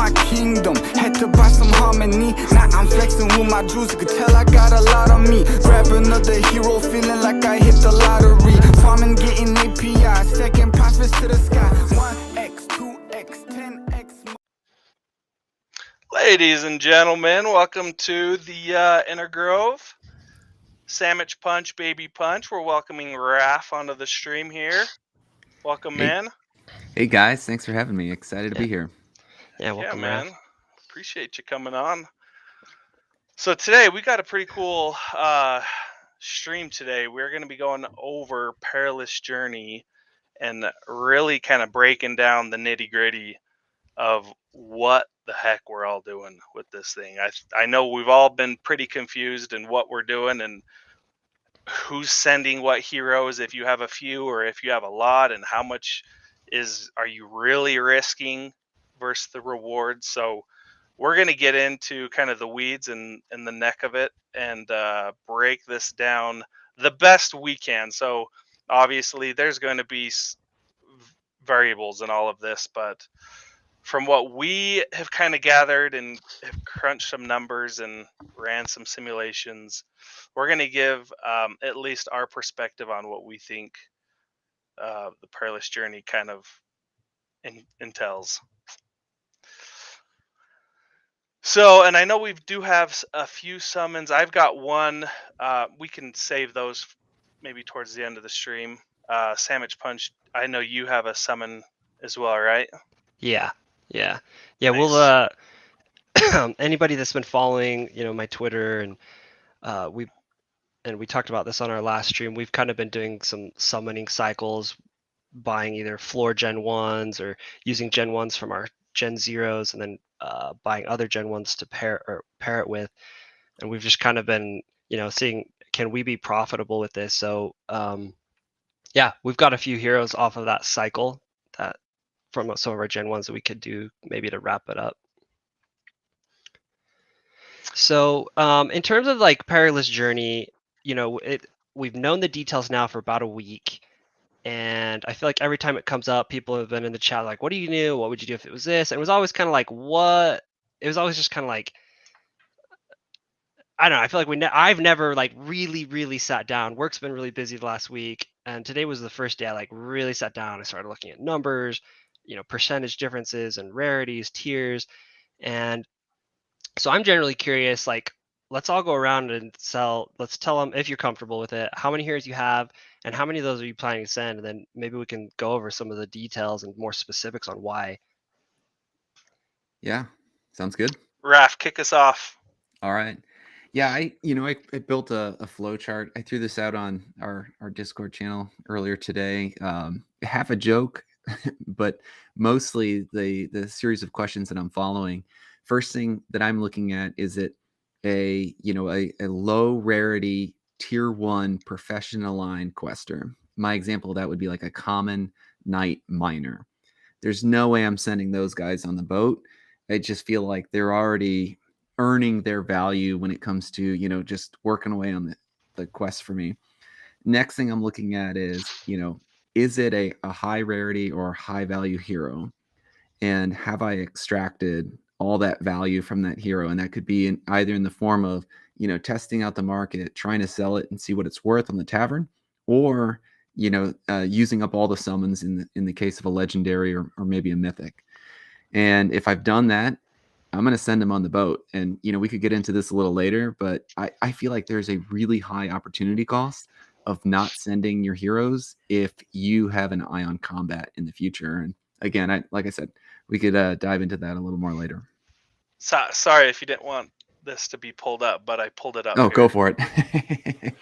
my kingdom. Had to buy some harmony. Now I'm flexing with my jewels. You can tell I got a lot on me. Grab another hero, feeling like I hit the lottery. Farming, getting API, stacking profits to the sky. 1x, 2x, 10x. Ladies and gentlemen, welcome to the Inner Grove. Samichpunch, Babypunch. We're welcoming Raph onto the stream here. Welcome, man. Hey guys, thanks for having me. Excited to be here. Yeah, welcome, man. Raph. Appreciate you coming on. So today we got a pretty cool stream today. We're going to be going over Perilous Journey and really kind of breaking down the nitty-gritty of what the heck we're all doing with this thing. I know we've all been pretty confused in what we're doing and who's sending what heroes, if you have a few or if you have a lot, and how much are you really risking versus the rewards. So we're going to get into kind of the weeds and the neck of it and break this down the best we can. So obviously there's going to be variables in all of this, but from what we have kind of gathered and have crunched some numbers and ran some simulations, we're going to give at least our perspective on what we think the Perilous Journey kind of entails. So, and I know we do have a few summons. I've got one. We can save those maybe towards the end of the stream. Samichpunch, I know you have a summon as well, right? Yeah. Nice. We'll anybody that's been following, my Twitter and we talked about this on our last stream. We've kind of been doing some summoning cycles, buying either floor Gen 1s or using Gen 1s from our Gen 0s, and then buying other Gen 1s to pair it with. And we've just kind of been, seeing, can we be profitable with this? So we've got a few heroes off of that cycle that from some of our Gen 1s that we could do maybe to wrap it up. So in terms of like Perilous Journey, we've known the details now for about a week. And I feel like every time it comes up, people have been in the chat like, what do you do? What would you do if it was this? And it was always kind of like, what? It was always just kind of like, I don't know. I feel like I've never like really sat down. Work's been really busy the last week. And today was the first day I like really sat down. I started looking at numbers, percentage differences and rarities, tiers. And so I'm generally curious, like, let's all go around and let's tell them, if you're comfortable with it, how many heroes you have and how many of those are you planning to send? And then maybe we can go over some of the details and more specifics on why. Yeah, sounds good. Raph, kick us off. All right. Yeah, I built a flow chart. I threw this out on our Discord channel earlier today. Half a joke, but mostly the series of questions that I'm following. First thing that I'm looking at is it a low rarity tier 1 professional line quester. My example of that would be like a common night miner. There's no way I'm sending those guys on the boat. I just feel like they're already earning their value when it comes to just working away on the quest for me. Next thing I'm looking at is is it a high rarity or high value hero, and have I extracted all that value from that hero? And that could be either in the form of testing out the market, trying to sell it and see what it's worth on the tavern, or using up all the summons in the case of a legendary or maybe a mythic. And if I've done that, I'm going to send them on the boat. And we could get into this a little later, but I feel like there's a really high opportunity cost of not sending your heroes if you have an eye on combat in the future. And again, like I said, we could dive into that a little more later. Sorry if you didn't want this to be pulled up, but I pulled it up. Oh, here. Go for it.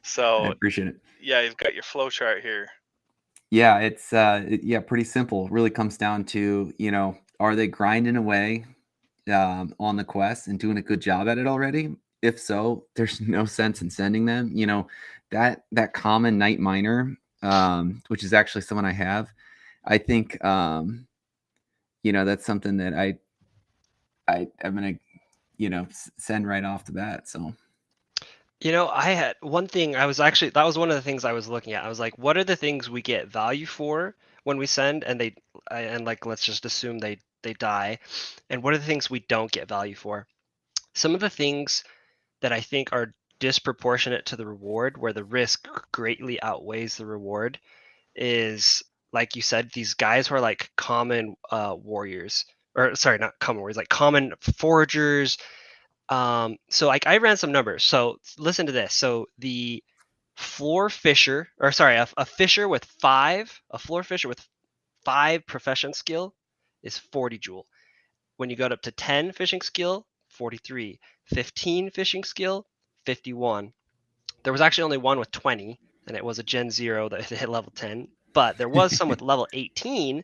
So I appreciate it. Yeah, you've got your flow chart here. Yeah, it's pretty simple. It really comes down to, are they grinding away on the quest and doing a good job at it already? If so, there's no sense in sending them. That common night miner, which is actually someone I have, I think that's something that I'm gonna send right off the bat. So I had one thing that was one of the things I was looking at. I was like, what are the things we get value for when we send, and let's just assume they they die. And what are the things we don't get value for? Some of the things that I think are disproportionate to the reward, where the risk greatly outweighs the reward, is, like you said, these guys who are like common warriors, or sorry, not common warriors, like common foragers. So like I ran some numbers. So listen to this. So the floor fisher, or sorry, a fisher with a floor fisher with 5 profession skill is 40 joule. When you got up to 10 fishing skill, 43. 15 fishing skill, 51. There was actually only one with 20, and it was a Gen 0 that hit level 10. But there was some with level 18,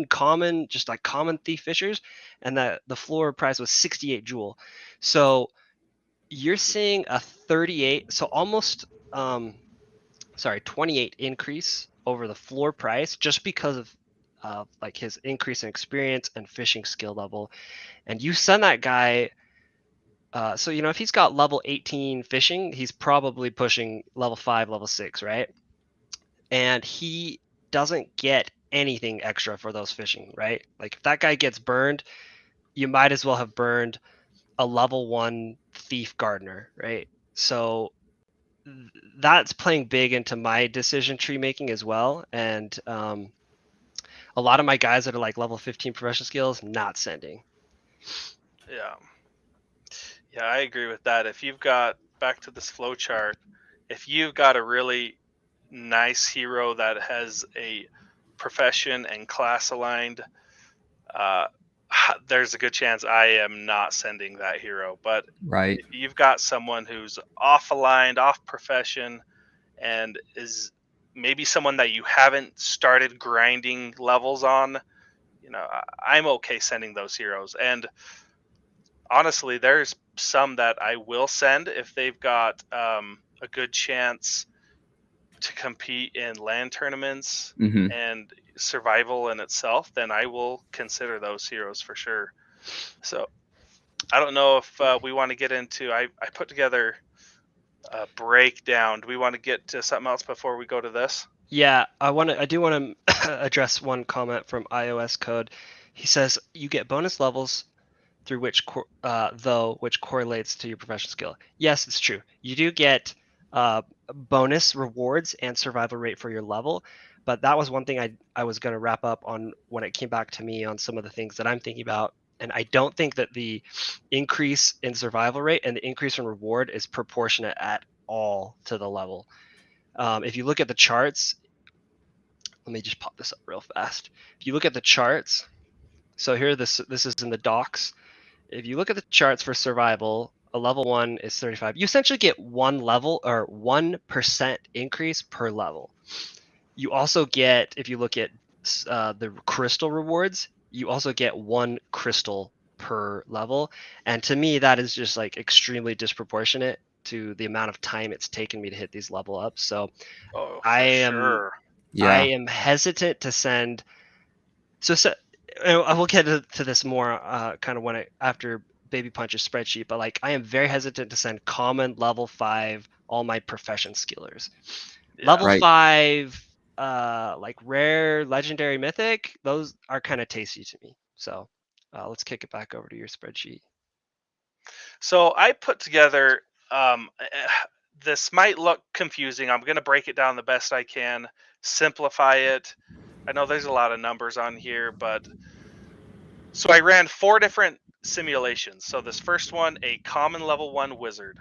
common, just like common thief fishers, and the floor price was 68 joule. So you're seeing a 38, so almost 28 increase over the floor price just because of like his increase in experience and fishing skill level. And you send that guy, so if he's got level 18 fishing, he's probably pushing level 5, level 6, right? And he doesn't get anything extra for those fishing, right? Like if that guy gets burned, you might as well have burned a level 1 thief gardener, right? So that's playing big into my decision tree making as well. And a lot of my guys that are like level 15 professional skills, not sending. Yeah, I agree with that. If you've got, back to this flow chart, if you've got a really nice hero that has a profession and class aligned, there's a good chance I am not sending that hero. But Right. if you've got someone who's off aligned, off profession, and is maybe someone that you haven't started grinding levels on, I'm okay sending those heroes. And honestly, there's some that I will send if they've got a good chance to compete in land tournaments Mm-hmm. and survival in itself. Then I will consider those heroes for sure. So I don't know if we want to get into. I put together a breakdown. Do we want to get to something else before we go to this? Yeah, I do want to address one comment from iOS Code. He says you get bonus levels through which which correlates to your professional skill. Yes, it's true. You do get bonus rewards and survival rate for your level, but that was one thing I was going to wrap up on when it came back to me on some of the things that I'm thinking about. And I don't think that the increase in survival rate and the increase in reward is proportionate at all to the level. If you look at the charts, let me just pop this up real fast. If you look at the charts, so here this is in the docs. If you look at the charts for survival, a level 1 is 35. You essentially get 1 level or 1% increase per level. You also get, if you look at the crystal rewards, you also get 1 crystal per level. And to me, that is just like extremely disproportionate to the amount of time it's taken me to hit these level ups. So I am hesitant to send. So I will get to this more kind of after Babypunch's spreadsheet, but like I am very hesitant to send common level 5 all my profession skillers. Level 5 like rare, legendary, mythic, those are kind of tasty to me. So let's kick it back over to your spreadsheet. So I put together this might look confusing. I'm going to break it down the best I can, simplify it. I know there's a lot of numbers on here, but so I ran 4 different simulations. So this first one, a common level 1 wizard.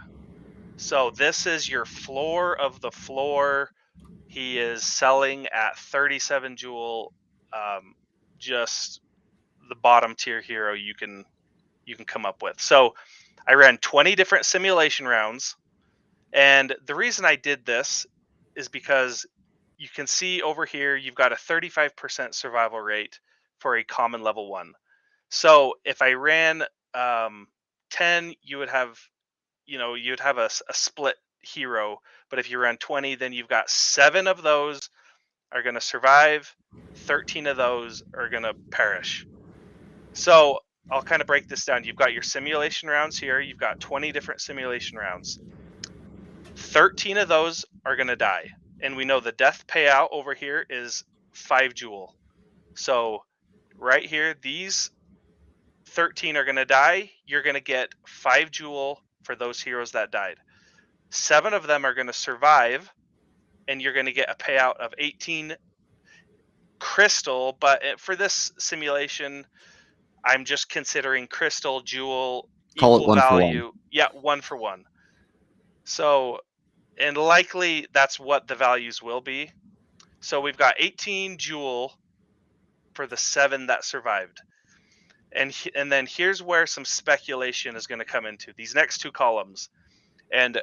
So this is your floor of the floor. He is selling at 37 joule, just the bottom tier hero you can come up with. So I ran 20 different simulation rounds. And the reason I did this is because you can see over here, you've got a 35% survival rate for a common level 1. So if I ran 10, you would have, you'd have a split hero. But if you ran 20, then you've got 7 of those are going to survive. 13 of those are going to perish. So I'll kind of break this down. You've got your simulation rounds here. You've got 20 different simulation rounds. 13 of those are going to die. And we know the death payout over here is 5 joule. So right here, these 13 are going to die. You're going to get 5 jewel for those heroes that died. 7 of them are going to survive, and you're going to get a payout of 18 crystal. But for this simulation, I'm just considering crystal, jewel, Call it equal 1 for 1. value. Yeah, 1 for 1. So, and likely that's what the values will be. So we've got 18 jewel for the 7 that survived. And then here's where some speculation is going to come into these next 2 columns. And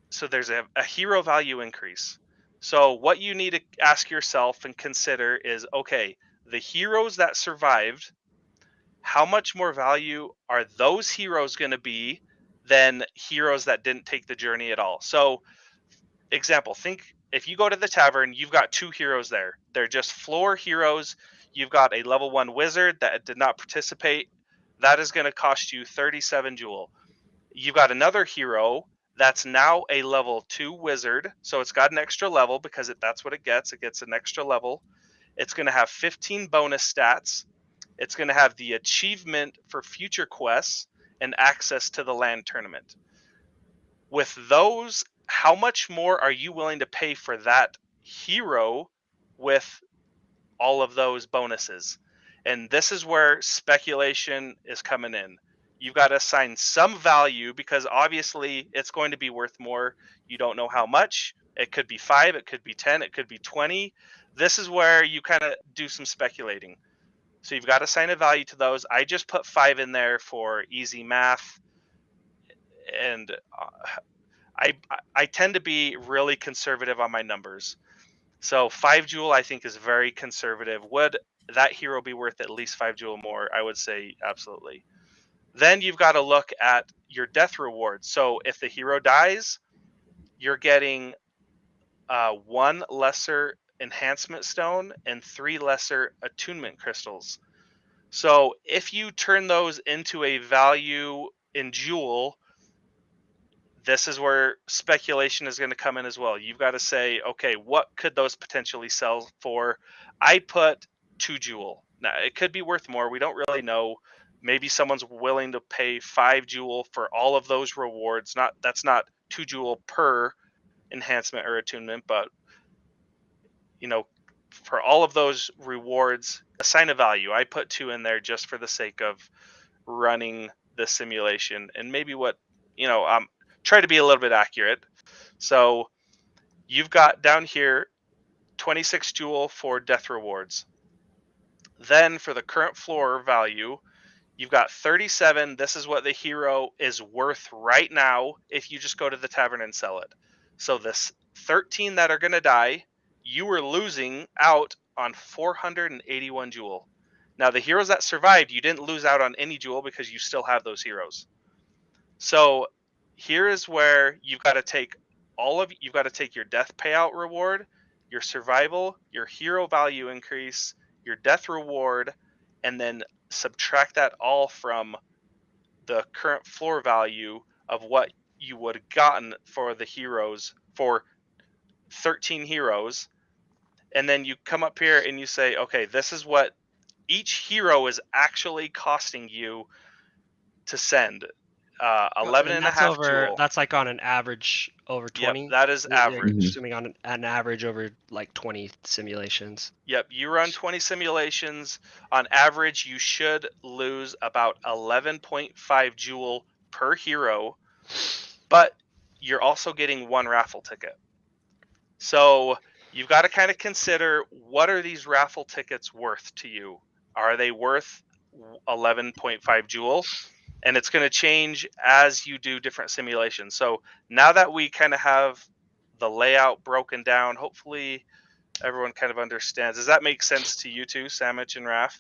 so there's a hero value increase. So what you need to ask yourself and consider is, okay, the heroes that survived, how much more value are those heroes going to be than heroes that didn't take the journey at all? So, example, think if you go to the tavern, you've got 2 heroes there. They're just floor heroes. You've got a level 1 wizard that did not participate. That is going to cost you 37 jewel. You've got another hero that's now a level 2 wizard. So it's got an extra level because that's what it gets. It gets an extra level. It's going to have 15 bonus stats. It's going to have the achievement for future quests and access to the land tournament. With those, how much more are you willing to pay for that hero with all of those bonuses? And this is where speculation is coming in. You've got to assign some value because obviously it's going to be worth more. You don't know how much. It could be 5, it could be 10, it could be 20. This is where you kind of do some speculating. So you've got to assign a value to those. I just put 5 in there for easy math. And I tend to be really conservative on my numbers. So 5 jewel I think is very conservative. Would that hero be worth at least 5 jewel more? I would say absolutely. Then you've got to look at your death reward. So if the hero dies, you're getting 1 lesser enhancement stone and 3 lesser attunement crystals. So if you turn those into a value in jewel, this is where speculation is going to come in as well. You've got to say, okay, what could those potentially sell for? I put 2 jewel. Now, it could be worth more. We don't really know. Maybe someone's willing to pay 5 jewel for all of those rewards. That's not 2 jewel per enhancement or attunement, but for all of those rewards, assign a value. I put 2 in there just for the sake of running the simulation and maybe try to be a little bit accurate. So you've got down here 26 jewel for death rewards. Then for the current floor value, you've got 37. This is what the hero is worth right now if you just go to the tavern and sell it. So this 13 that are going to die, you were losing out on 481 jewel. Now the heroes that survived, you didn't lose out on any jewel because you still have those heroes. So here is where you've got to take your death payout reward, your survival, your hero value increase, your death reward, and then subtract that all from the current floor value of what you would have gotten for the heroes, for 13 heroes. And then you come up here and you say, okay, this is what each hero is actually costing you to send. 11 and a half jewel. That's like on an average over 20. Yep, that is average. Assuming on an average over like 20 simulations. Yep, you run 20 simulations. On average, you should lose about 11.5 jewel per hero, but you're also getting 1 raffle ticket. So you've got to kind of consider, what are these raffle tickets worth to you? Are they worth 11.5 jewel? And it's going to change as you do different simulations. So now that we kind of have the layout broken down, hopefully everyone kind of understands. Does that make sense to you two, Samich and Raph?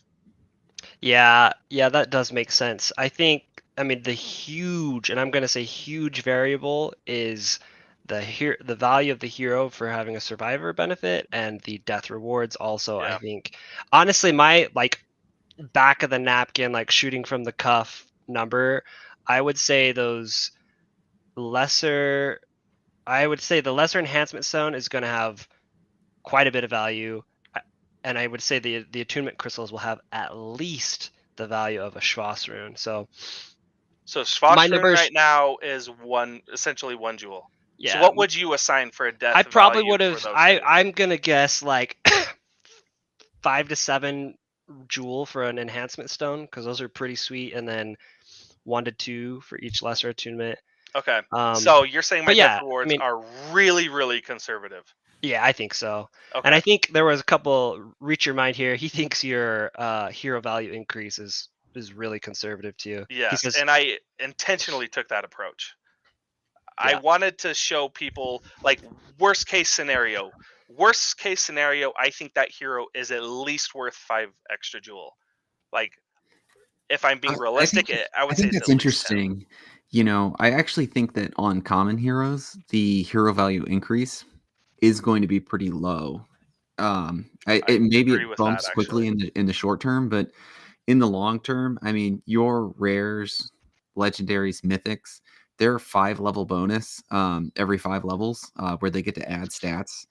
Yeah, that does make sense. I mean, the huge, and I'm going to say huge variable is the value of the hero for having a survivor benefit and the death rewards also. Yeah. I think, honestly, my back of the napkin, shooting from the cuff number, I would say the lesser enhancement stone is going to have quite a bit of value. and I would say the attunement crystals will have at least the value of a Schwass rune. So So my Schwass rune numbers, right now is essentially 1 jewel. So yeah, what would you assign for a I death probably value would for have. those two? I'm gonna guess like 5 to 7 jewel for an enhancement stone, because those are pretty sweet, and then 1 to 2 for each lesser attunement. Okay. Um, So you're saying my but death yeah, I rewards mean, are really, really conservative. yeah, I think so. And Okay. I think there was a couple reach your mind here. He thinks your hero value increase is really conservative too. He Yes, says, and I intentionally took that approach. I yeah, wanted to show people like worst case scenario. Worst case scenario, I think that hero is at least worth 5 extra jewel. Like if I'm being I think realistic, I I would say think it's that's at least 10. interesting. You know, I actually think that on common heroes, the hero value increase is going to be pretty low. I Maybe agree it with that bumps actually. quickly in the short term, but in the long term, I mean, your rares, legendaries, mythics, they're 5 level bonus every 5 levels where they get to add stats.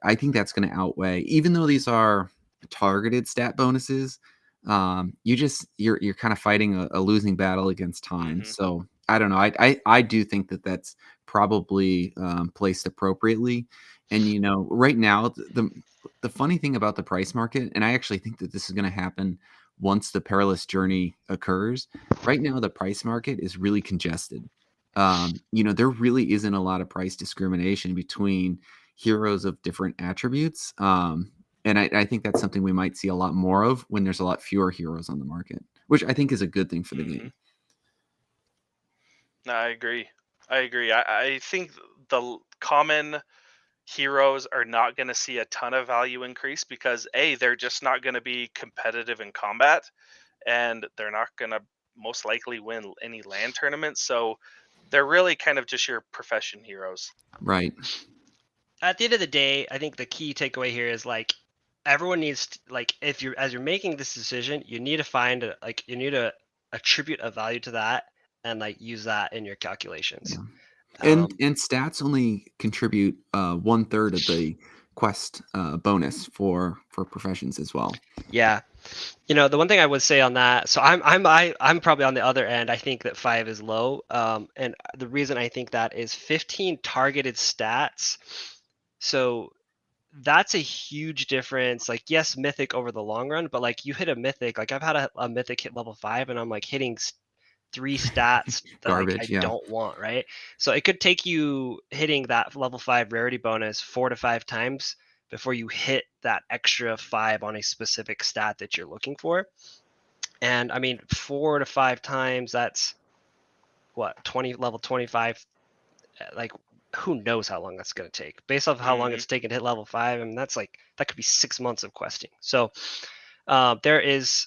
I think that's going to outweigh, even though these are targeted stat bonuses. You're kind of fighting a losing battle against time. Hmm. So I don't know. I do think that that's probably placed appropriately. And you know, right now the funny thing about the price market, and I actually think that this is going to happen once the perilous journey occurs. Right now, the price market is really congested. You know, there really isn't a lot of price discrimination between heroes of different attributes. And I think that's something we might see a lot more of when there's a lot fewer heroes on the market, which I think is a good thing for the Hmm. game. No, I agree. I think common heroes are not going to see a ton of value increase because they're just not going to be competitive in combat, and they're not going to most likely win any land tournaments. So they're really kind of just your profession heroes. Right. at the end of the day, I think the key takeaway here is like everyone needs to, like, if you're as you're making this decision, you need to find you need to attribute a value to that and like use that in your calculations. Yeah. Um, And stats only contribute 1/3 of the quest bonus for professions as well. yeah, the one thing I would say on that, so I'm probably on the other end. I think that 5 is low, and the reason I think that is 15 targeted stats. So that's a huge difference. Like, yes, mythic over the long run, but like you hit a mythic, like I've had a mythic hit level 5, and I'm like hitting 3 stats that like I Garbage. Yeah. don't want, right? So it could take you hitting that level 5 rarity bonus 4 to 5 times before you hit that extra 5 on a specific stat that you're looking for. And I mean, 4 to 5 times, that's what, 20 level 25. Like, who knows how long that's going to take based off how long Hmm. it's taken to hit level 5. I mean, that's like, that could be 6 months of questing. So there is,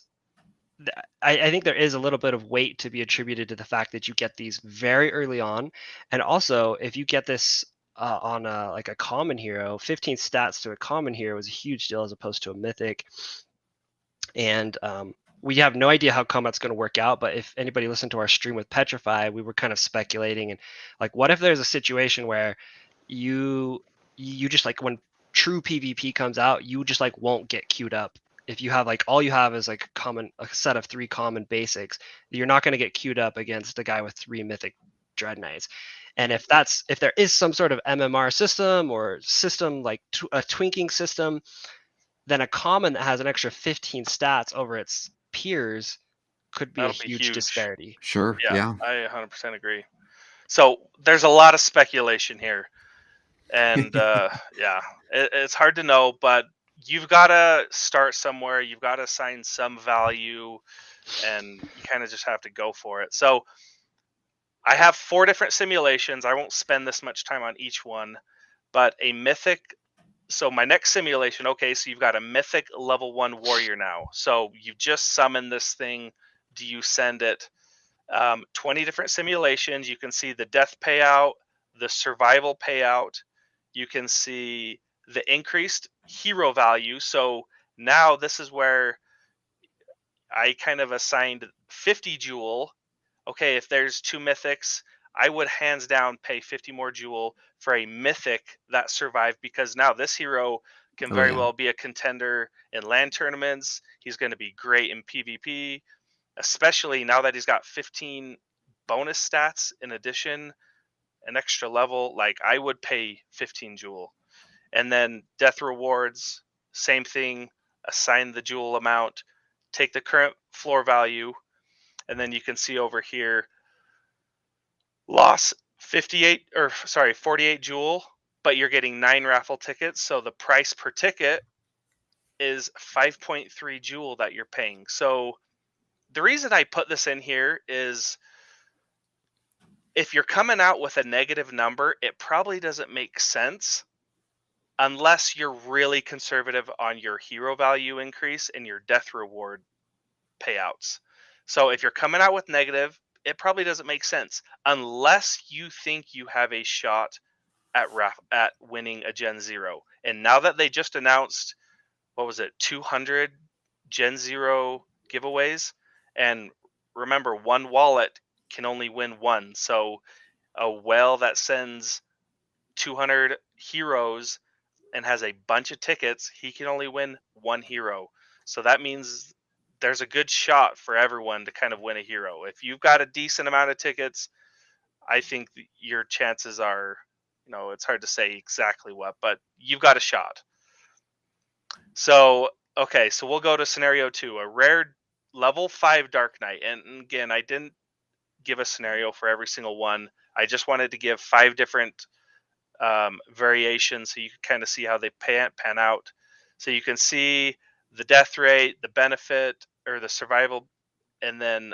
I think there is a little bit of weight to be attributed to the fact that you get these very early on. And also, if you get this on like a common hero, 15 stats to a common hero is a huge deal as opposed to a mythic. And we have no idea how combat's going to work out, but if anybody listened to our stream with Petrify, we were kind of speculating, and like, what if there's a situation where you just like, when true PvP comes out, you just like won't get queued up. If you have like, all you have is like a set of 3 common basics, you're not going to get queued up against a guy with 3 mythic dread knights. And if there is some sort of MMR system or system like a twinking system, then a common that has an extra 15 stats over its peers could be a That'll be huge huge. disparity. Sure. Yeah, Yeah. I 100% agree. So there's a lot of speculation here, and yeah, it's hard to know, but you've got to start somewhere. You've got to assign some value, and you kind of just have to go for it. So I have 4 different simulations. I won't spend this much time on each one, but a mythic. So my next simulation, okay, so you've got a mythic level 1 warrior now. So you've just summoned this thing. Do you send it? 20 different simulations. You can see the death payout, the survival payout. You can see the increased hero value. So now this is where I kind of assigned 50 jewel. Okay, if there's 2 mythics, I would hands down pay 50 more jewel for a mythic that survived, because now this hero Can Oh, very yeah. well be a contender in LAN tournaments. He's going to be great in PvP, especially now that he's got 15 bonus stats in addition, an extra level. Like, I would pay 15 jewel. And then death rewards, same thing. Assign the jewel amount, take the current floor value, and then you can see over here, loss 48 jewel, but you're getting 9 raffle tickets, so the price per ticket is 5.3 jewel that you're paying. So the reason I put this in here is if you're coming out with a negative number, it probably doesn't make sense unless you're really conservative on your hero value increase and your death reward payouts. So if you're coming out with negative, it probably doesn't make sense unless you think you have a shot at winning a Gen 0. And now that they just announced, what was it, 200 Gen 0 giveaways, and remember, one wallet can only win one. So a whale that sends 200 heroes and has a bunch of tickets, he can only win one hero. So that means there's a good shot for everyone to kind of win a hero. If you've got a decent amount of tickets, I think your chances are, it's hard to say exactly what, but you've got a shot. So, okay, so we'll go to scenario 2, a rare level 5 Dark Knight. And again, I didn't give a scenario for every single one. I just wanted to give 5 different variations so you can kind of see how they pan out. So you can see the death rate, the benefit, or the survival, and then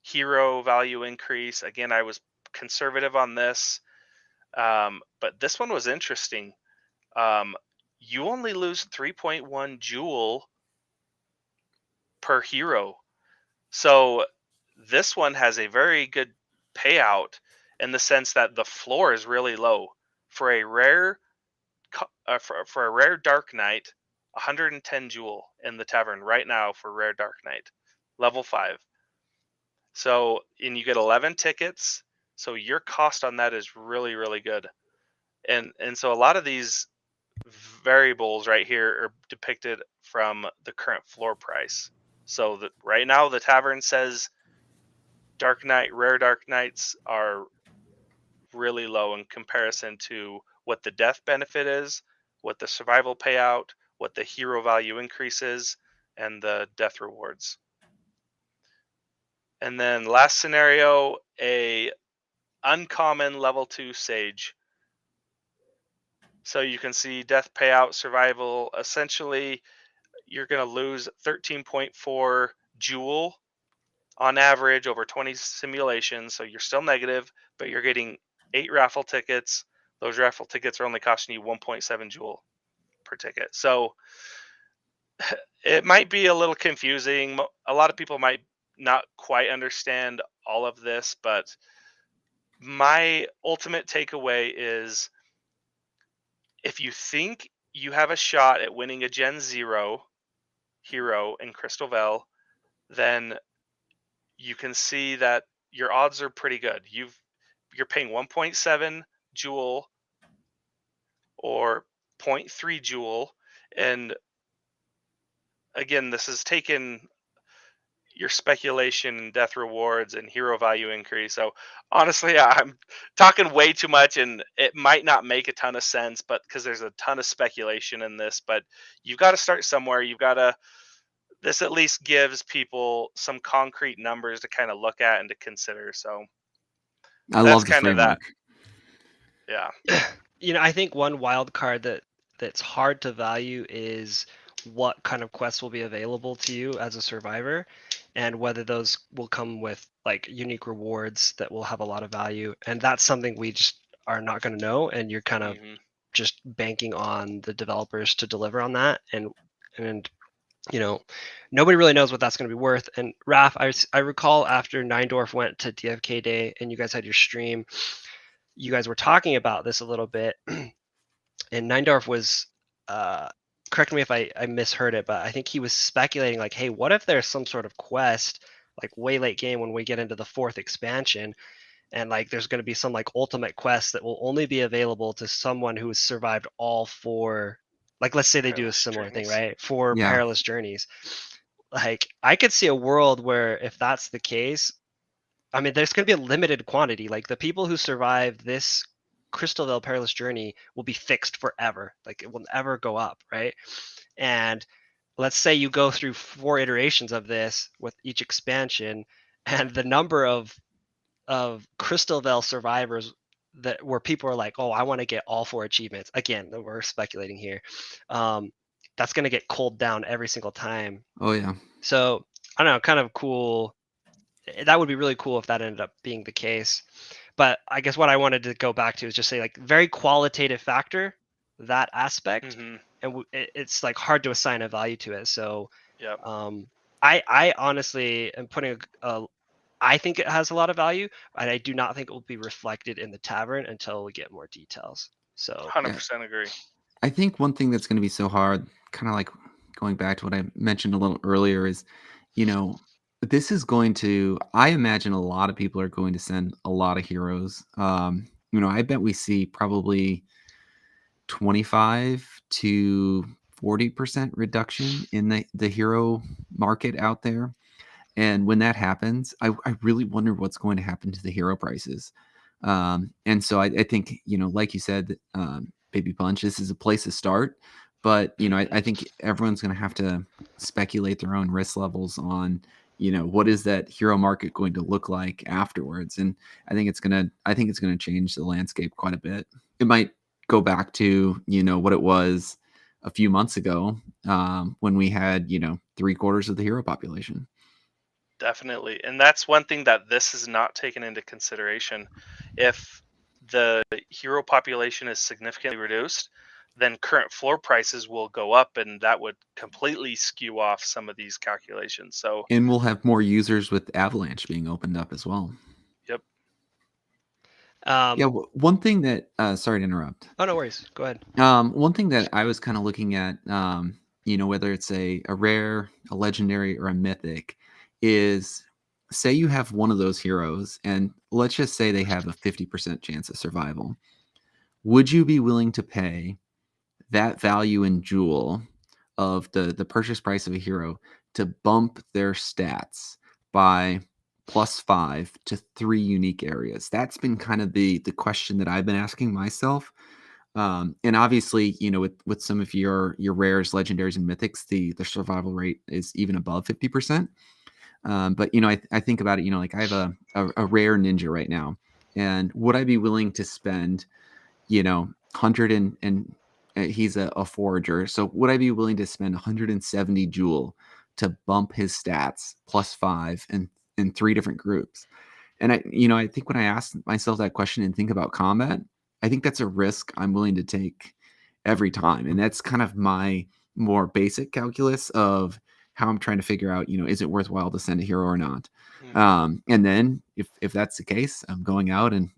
hero value increase. Again, I was conservative on this, but this one was interesting. You only lose 3.1 jewel per hero. So this one has a very good payout in the sense that the floor is really low. For a rare for a rare Dark Knight, 110 jewel in the tavern right now for rare Dark Knight, level 5. So, and you get 11 tickets. So your cost on that is really, really good. And so a lot of these variables right here are depicted from the current floor price. So that right now the tavern says Dark Knight, rare Dark Knights are really low in comparison to what the death benefit is, what the survival payout, what the hero value increases, and the death rewards. And then last scenario, a uncommon level 2 Sage. So you can see death payout, survival. Essentially, you're going to lose 13.4 jewel on average over 20 simulations. So you're still negative, but you're getting 8 raffle tickets. Those raffle tickets are only costing you 1.7 jewel per ticket. So it might be a little confusing. A lot of people might not quite understand all of this, but my ultimate takeaway is if you think you have a shot at winning a Gen 0 hero in Crystal Vale, then you can see that your odds are pretty good. You're paying 1.7 jewel or 0.3 jewel, and again, this is taken your speculation and death rewards and hero value increase. So honestly, I'm talking way too much and it might not make a ton of sense, but because there's a ton of speculation in this, but you've got to start somewhere. This at least gives people some concrete numbers to kind of look at and to consider. So I that's love the kind of that. framework. Yeah. I think one wild card that's hard to value is what kind of quests will be available to you as a survivor, and whether those will come with like unique rewards that will have a lot of value. And that's something we just are not going to know, and you're kind of just banking on the developers to deliver on that. And nobody really knows what that's going to be worth. And Raph, I recall after Neindorf went to DFK Day and you guys had your stream, you guys were talking about this a little bit, and Neindorf was, correct me if I misheard it, but I think he was speculating like, hey, what if there's some sort of quest like way late game when we get into the 4th expansion, and like there's going to be some like ultimate quest that will only be available to someone who has survived all 4, like let's say they do a Perilous similar thing, journeys. right? 4 Yeah. perilous journeys. Like I could see a world where if that's the case, I mean there's going to be a limited quantity. Like the people who survive this Crystal Vale perilous journey will be fixed forever. Like it will never go up, right? And let's say you go through 4 iterations of this with each expansion, and the number of Crystal Vale survivors that where people are like, oh, I want to get all 4 achievements. Again, we're speculating here. That's going to get culled down every single time. Oh yeah. So I don't know, kind of cool. That would be really cool if that ended up being the case. But I guess what I wanted to go back to is just say like very qualitative factor, that aspect, Mhm. and it's like hard to assign a value to it. So Yep. I honestly am putting I think it has a lot of value, and I do not think it will be reflected in the tavern until we get more details. So 100% agree. I think one thing that's going to be so hard, kind of like going back to what I mentioned a little earlier, is, you know, this is going to, I imagine a lot of people are going to send a lot of heroes. I bet we see probably 25 to 40% reduction in the hero market out there. And when that happens, I really wonder what's going to happen to the hero prices. And so I think, like you said, Babypunch, this is a place to start. But, I think everyone's going to have to speculate their own risk levels on, what is that hero market going to look like afterwards. And I think it's going to change the landscape quite a bit. It might go back to, what it was a few months ago, when we had, 3/4 of the hero population. Definitely. And that's one thing that this is not taken into consideration. If the hero population is significantly reduced, then current floor prices will go up, and that would completely skew off some of these calculations. So, And we'll have more users with Avalanche being opened up as well. yep. Yeah, one thing that sorry to interrupt. Oh, no worries. Go ahead. One thing that I was kind of looking at, whether it's a rare, a legendary, or a mythic, is say you have one of those heroes, and let's just say they have a 50% chance of survival. Would you be willing to pay that value in jewel of the purchase price of a hero to bump their stats by +5 to 3 unique areas? That's been kind of the question that I've been asking myself. And obviously, with some of your rares, legendaries, and mythics, the survival rate is even above 50%. But I think about it. Like I have a rare ninja right now, and would I be willing to spend, 100 and he's a forager, so would I be willing to spend 170 jewel to bump his stats +5 in 3 different groups? And I think when I ask myself that question and think about combat, I think that's a risk I'm willing to take every time. And that's kind of my more basic calculus of how I'm trying to figure out, is it worthwhile to send a hero or not? And then if that's the case, I'm going out and,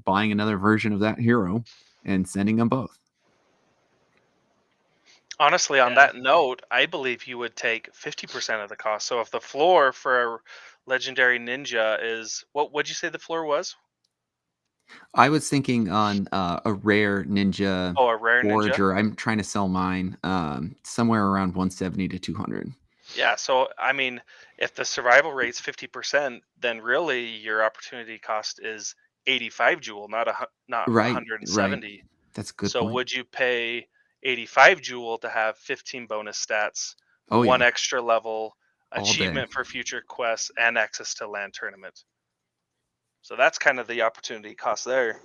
buying another version of that hero and sending them both. Honestly, on Yeah. that note, I believe you would take 50% of the cost. So if the floor for a legendary ninja is, what would you say the floor was? I was thinking on a rare ninja Oh, a rare ninja. forager. I'm trying to sell mine somewhere around 170 to 200. Yeah, so I mean, if the survival rate's 50%, then really your opportunity cost is 85 jewel, not Right, 170. That's a good So point. would you pay 85 jewel to have 15 bonus stats, Oh, one yeah. extra level, All day. achievement for future quests, and access to land tournament? So that's kind of the opportunity cost there.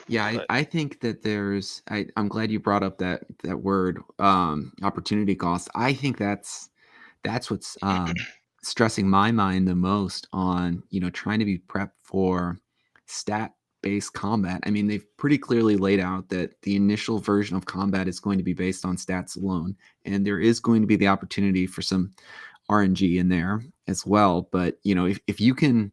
Yeah, But I think that I'm glad you brought up that word, opportunity cost. I think that's what's stressing my mind the most on, trying to be prepped for stat based combat. I mean, they've pretty clearly laid out that the initial version of combat is going to be based on stats alone, and there is going to be the opportunity for some RNG in there as well. But if you can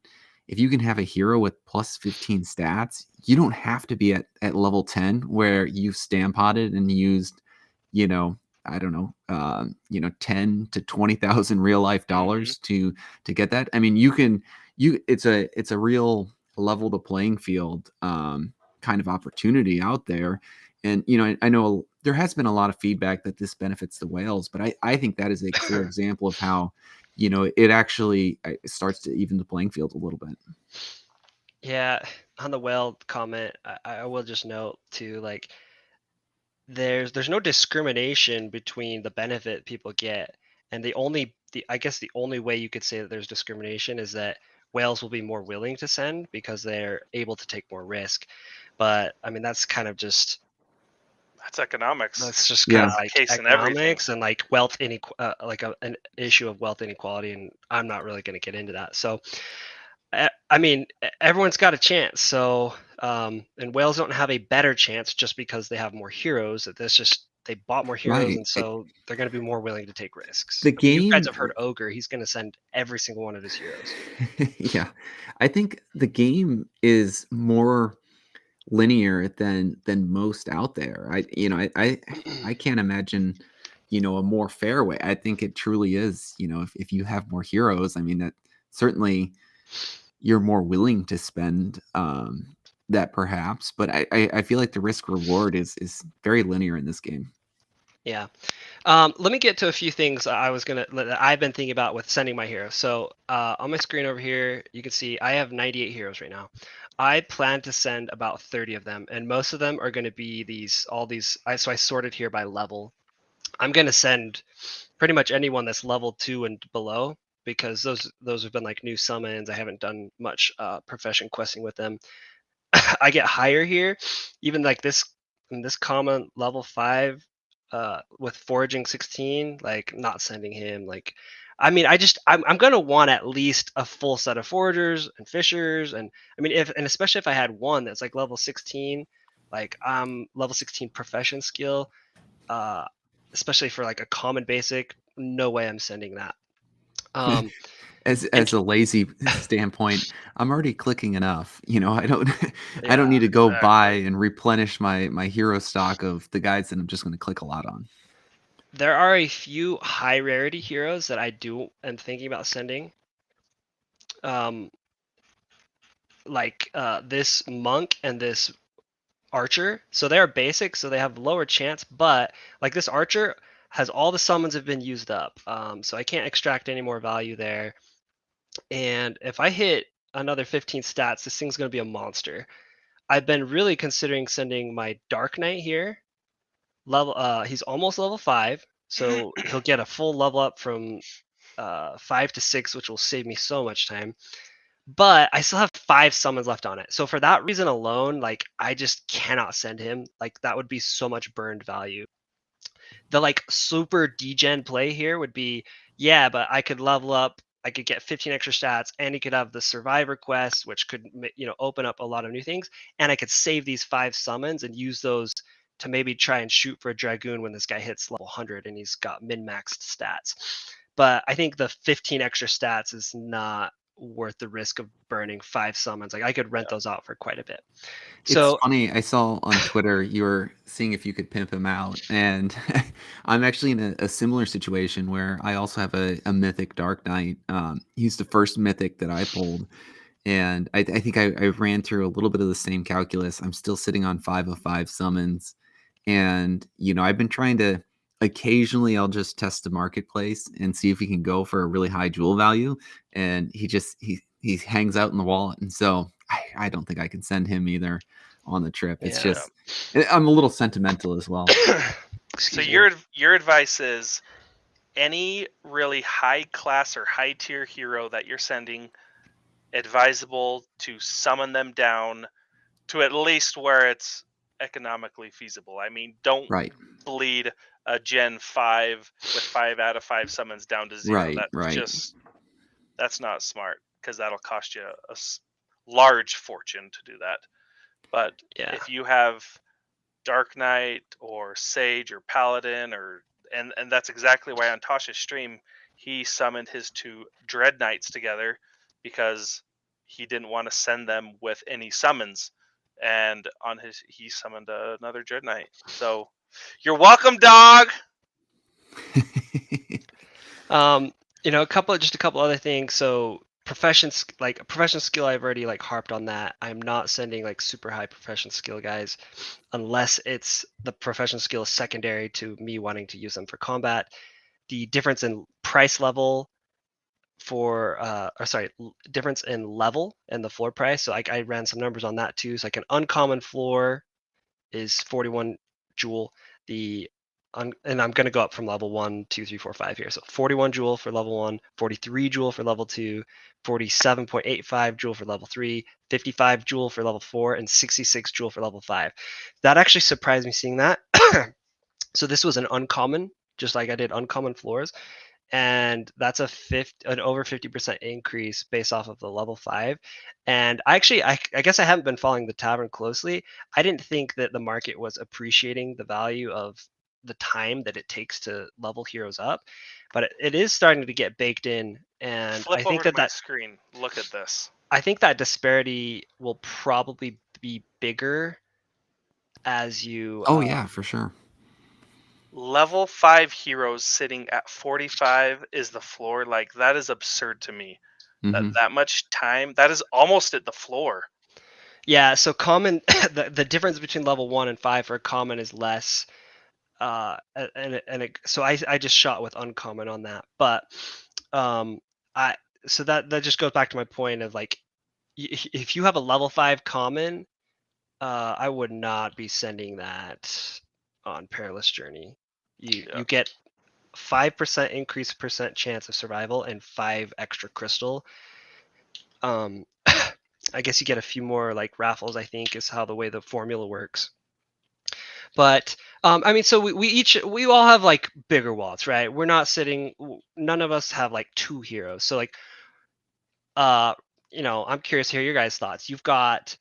have a hero with +15 stats, you don't have to be at level 10 where you've stampotted and used, I don't know, 10 to 20,000 real life dollars to get that. I mean, it's a real level the playing field kind of opportunity out there. And I know there has been a lot of feedback that this benefits the whales, but I think that is a clear example of how it actually starts to even the playing field a little bit. Yeah, on the whale comment, I will just note too, like there's no discrimination between the benefit people get, and I guess the only way you could say that there's discrimination is that whales will be more willing to send because they're able to take more risk. But I mean, that's kind of just That's economics. that's just Yeah. kind of That's the like case in everything. economics and like wealth like an issue of wealth inequality, and I'm not really going to get into that. So I mean, everyone's got a chance. So, and whales don't have a better chance just because they have more heroes. That's just they bought more heroes, Right. and so they're going to be more willing to take risks. The I mean, you guys game have heard Ogre; he's going to send every single one of his heroes. yeah. I think the game is more linear than most out there. I can't imagine, a more fair way. I think it truly is, if you have more heroes, I mean that certainly you're more willing to spend that perhaps, but I feel like the risk reward is very linear in this game. Yeah. Let me get to a few things that I've been thinking about with sending my heroes. So on my screen over here, you can see I have 98 heroes right now. I plan to send about 30 of them, and most of them are going to be all these. So I sorted here by level. I'm going to send pretty much anyone that's level 2 and below, because those have been like new summons. I haven't done much profession questing with them. I get higher here, even like this in this common level 5 with foraging 16, like not sending him. Like I mean, I'm gonna want at least a full set of foragers and fishers, and I mean especially if I had one that's like level 16, like level 16 profession skill, uh especially for like a common basic, no way I'm sending that. um and As a lazy standpoint, I'm already clicking enough. I don't I don't yeah, need to go buy exactly. and replenish my hero stock of the guides that I'm just going to click a lot on. there are a few high rarity heroes that am thinking about sending. um like this monk and this archer. So they're basic, so they have lower chance, but like this archer has all the summons have been used up. So I can't extract any more value there. And if I hit another 15 stats, this thing's going to be a monster. I've been really considering sending my Dark Knight here. He's almost level 5, so he'll get a full level up from 5 to 6, which will save me so much time. But I still have 5 summons left on it. So for that reason alone, like I just cannot send him. Like that would be so much burned value. The like super degen play here would be, yeah, but I could level up, I could get 15 extra stats, and he could have the survivor quest, which could open up a lot of new things, and I could save these 5 summons and use those to maybe try and shoot for a dragoon when this guy hits level 100 and he's got min-maxed stats. But I think the 15 extra stats is not worth the risk of burning 5 summons. Like I could rent those out for quite a bit. It's So funny, I saw on Twitter you were seeing if you could pimp him out, and I'm actually in a similar situation where I also have a mythic Dark Knight. He's the first mythic that I pulled, and I think I ran through a little bit of the same calculus. I'm still sitting on 5 of 5 summons, and I've been trying to occasionally I'll just test the marketplace and see if he can go for a really high jewel value, and he hangs out in the wallet, and so I don't think I can send him either on the trip. It's yeah. just I'm a little sentimental as well. So Excuse me. your advice is any really high class or high tier hero that you're sending, advisable to summon them down to at least where it's economically feasible. I mean, don't Right, bleed a Gen 5 with 5 out of 5 summons down to 0. right. That's not smart, because that'll cost you a large fortune to do that. But Yeah. if you have Dark Knight or Sage or Paladin, and that's exactly why on Tasha's stream he summoned his 2 Dread Knights together, because he didn't want to send them with any summons, and he summoned another Dread Knight. So you're welcome, dog. A couple other things. So profession skill, I've already like harped on that. I'm not sending like super high profession skill guys unless it's the profession skill is secondary to me wanting to use them for combat. The difference in price level for difference in level and the floor price. So I ran some numbers on that too. So like an uncommon floor is 41 jewel. And I'm going to go up from level 1, 2, 3, 4, 5 here. So 41 jewel for level 1, 43 jewel for level 2, 47.85 jewel for level 3, 55 jewel for level 4, and 66 jewel for level 5. That actually surprised me seeing that. So this was an uncommon, just like I did uncommon floors. And that's an over 50% increase based off of the level 5. And I guess I haven't been following the tavern closely. I didn't think that the market was appreciating the value of the time that it takes to level heroes up, but it is starting to get baked in. And Flip I think over to my that screen. Look at this. I think that disparity will probably be bigger as you Oh yeah, for sure. Level 5 heroes sitting at 45 is the floor. Like, that is absurd to me. Mhm. That much time, that is almost at the floor. Yeah, so common the difference between level 1 and 5 for common is less. So I just shot with uncommon on that. But I so that just goes back to my point of like if you have a level 5 common, I would not be sending that on Perilous Journey. You get 5% increased percent chance of survival and 5 extra crystal. I guess you get a few more like raffles, I think, is how the way the formula works. But I mean, so we all have like bigger wallets, right? We're not sitting. None of us have like 2 heroes. So like, I'm curious to hear your guys' thoughts. You've got,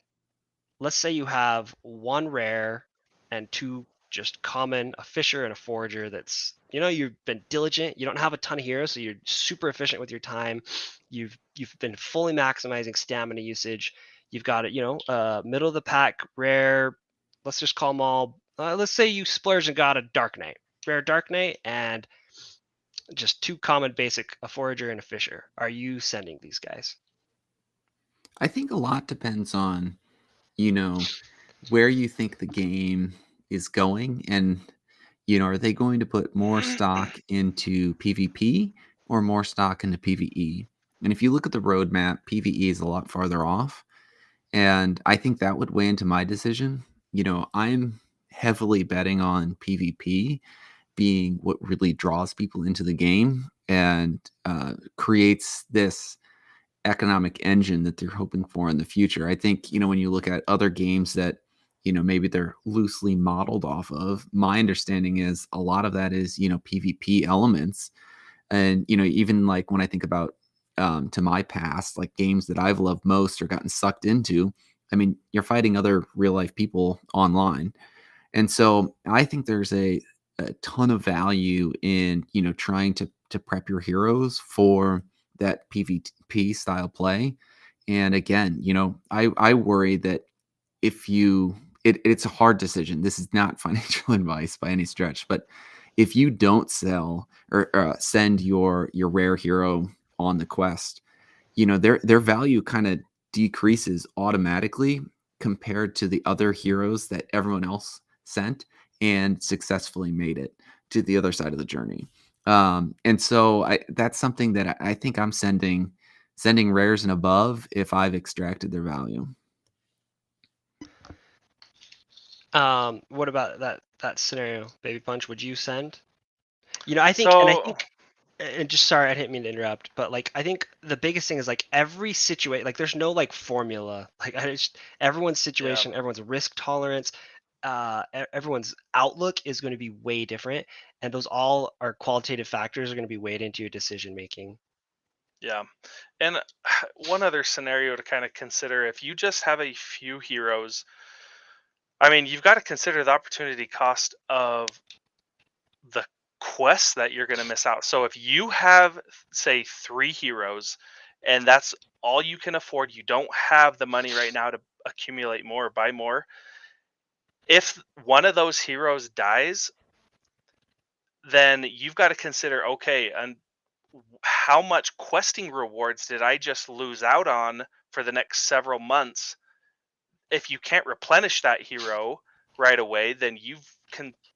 let's say you have 1 rare and 2 just common, a fisher and a forager. That's you've been diligent. You don't have a ton of heroes, so you're super efficient with your time. You've been fully maximizing stamina usage. You've got middle of the pack rare. Let's just call them all. Let's say you splurge and got a Dark Knight, rare Dark Knight, and just 2 common basic, a forager and a fisher. Are you sending these guys? I think a lot depends on, where you think the game is going, and are they going to put more stock into PvP or more stock into PvE? And if you look at the roadmap, PvE is a lot farther off, and I think that would weigh into my decision. I'm heavily betting on PvP being what really draws people into the game and creates this economic engine that they're hoping for in the future. I think, when you look at other games that, maybe they're loosely modeled off of, my understanding is a lot of that is, PvP elements. And, even like when I think about to my past, like games that I've loved most or gotten sucked into, I mean, you're fighting other real life people online. And so I think there's a ton of value in, trying to prep your heroes for that PvP style play. And again, I worry that if it's a hard decision. This is not financial advice by any stretch, but if you don't sell or send your rare hero on the quest, their value kind of decreases automatically compared to the other heroes that everyone else sent and successfully made it to the other side of the journey. And so that's something that I think I'm sending rares and above if I've extracted their value. What about that scenario, Babypunch? Would you send? I think, and just sorry, I didn't mean to interrupt, but like I think the biggest thing is like every situation, like there's no like formula. Like everyone's situation, everyone's risk tolerance, everyone's outlook is going to be way different, and those all are qualitative factors are going to be weighed into your decision making. Yeah. And one other scenario to kind of consider, if you just have a few heroes, I mean, you've got to consider the opportunity cost of the quests that you're going to miss out. So if you have, say, 3 heroes and that's all you can afford, you don't have the money right now to accumulate more, buy more. If one of those heroes dies, then you've got to consider, okay, and how much questing rewards did I just lose out on for the next several months? If you can't replenish that hero right away, then you've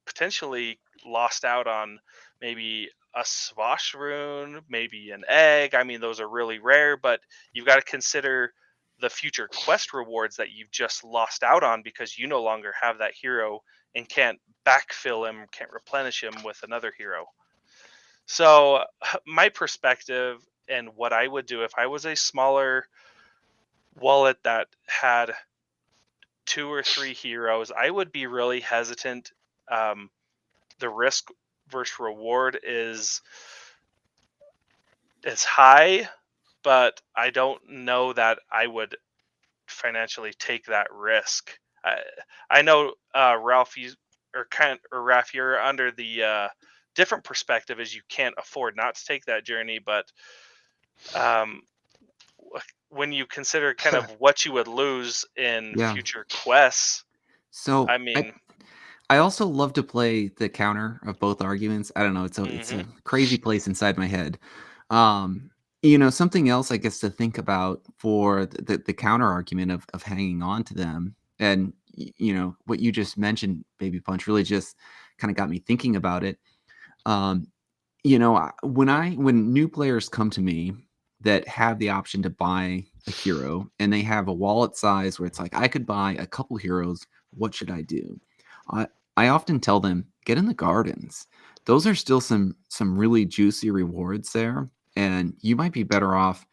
potentially lost out on maybe a swash rune, maybe an egg. I mean, those are really rare, but you've got to consider the future quest rewards that you've just lost out on because you no longer have that hero and can't backfill him, can't replenish him with another hero. So my perspective and what I would do if I was a smaller wallet that had 2 or 3 heroes, I would be really hesitant. The risk versus reward is high, but I don't know that I would financially take that risk. I know Ralph, Raph, you're under the different perspective as you can't afford not to take that journey, but when you consider kind of what you would lose in Yeah. future quests, So I mean, I also love to play the counter of both arguments. I don't know, it's a crazy place inside my head. Something else I guess to think about for the counter argument of hanging on to them, and what you just mentioned, Babypunch, really just kind of got me thinking about it. When new players come to me that have the option to buy a hero and they have a wallet size where it's like I could buy a couple heroes, what should I do? I often tell them, get in the gardens. Those are still some really juicy rewards there, and you might be better off,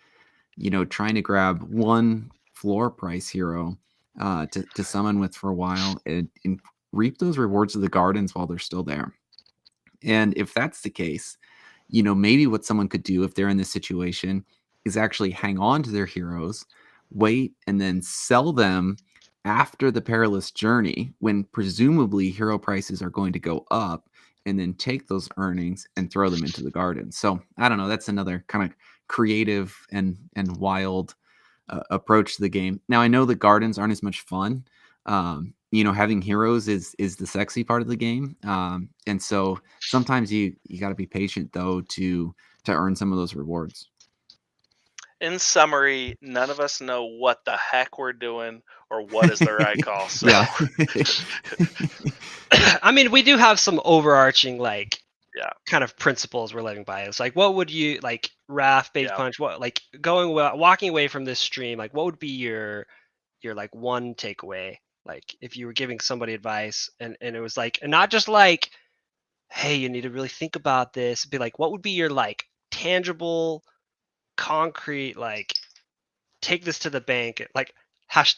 trying to grab one floor price hero to summon with for a while and reap those rewards of the gardens while they're still there. And if that's the case, maybe what someone could do if they're in this situation is actually hang on to their heroes, wait, and then sell them after the perilous journey when presumably hero prices are going to go up, and then take those earnings and throw them into the garden. So I don't know. That's another kind of creative and wild approach to the game. Now I know the gardens aren't as much fun. Having heroes is the sexy part of the game, and so sometimes you got to be patient though to earn some of those rewards. in summary, none of us know what the heck we're doing or what is the right call. So Yeah. I mean, we do have some overarching yeah, kind of principles we're living by. It's like, what would you like, Raph, Babypunch? Yeah. What walking away from this stream? Like, what would be your like one takeaway? Like, if you were giving somebody advice, and it was like, and not just like, hey, you need to really think about this. It'd be like, what would be your like tangible, concrete, like, take this to the bank, like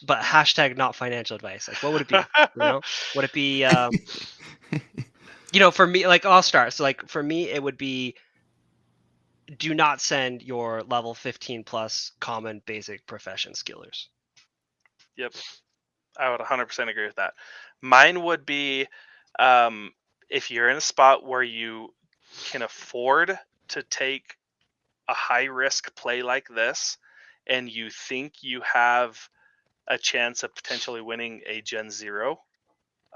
but hashtag not financial advice. Like, what would it be? Would it be for me, like, I'll start. So like for me, it would be, do not send your level 15 plus common basic profession skillers. Yep, I would 100% agree with that. Mine would be, if you're in a spot where you can afford to take a high risk play like this, and you think you have a chance of potentially winning a Gen 0,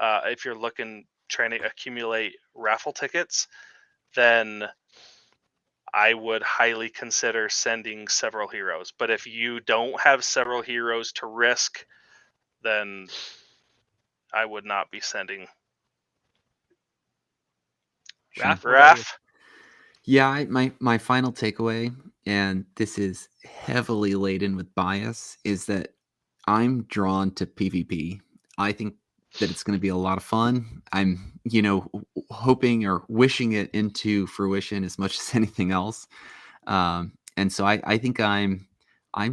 if you're trying to accumulate raffle tickets, then I would highly consider sending several heroes. But if you don't have several heroes to risk, then I would not be sending. Raph? Yeah, my final takeaway, and this is heavily laden with bias, is that I'm drawn to PvP. I think that it's going to be a lot of fun. I'm, hoping or wishing it into fruition as much as anything else. And so I think I'm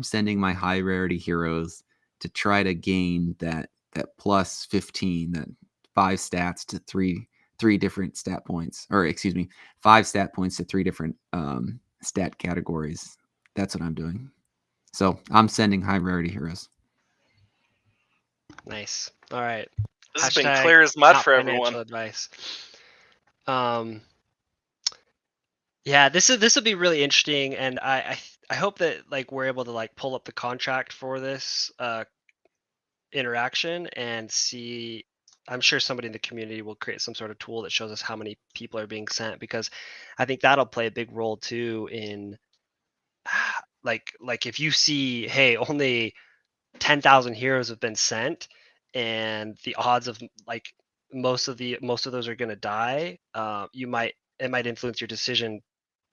sending my high rarity heroes to try to gain that plus 15, that 5 stats to 3 different stat points, or excuse me, 5 stat points to 3 different stat categories. That's what I'm doing. So I'm sending high rarity heroes. Nice. All right. This has been clear as mud for everyone. Advice. Yeah, this will be really interesting, and I hope that like we're able to like pull up the contract for this interaction and see I'm sure somebody in the community will create some sort of tool that shows us how many people are being sent, because I think that'll play a big role too in like if you see, hey, only 10,000 heroes have been sent, and the odds of like most of those are going to die, it might influence your decision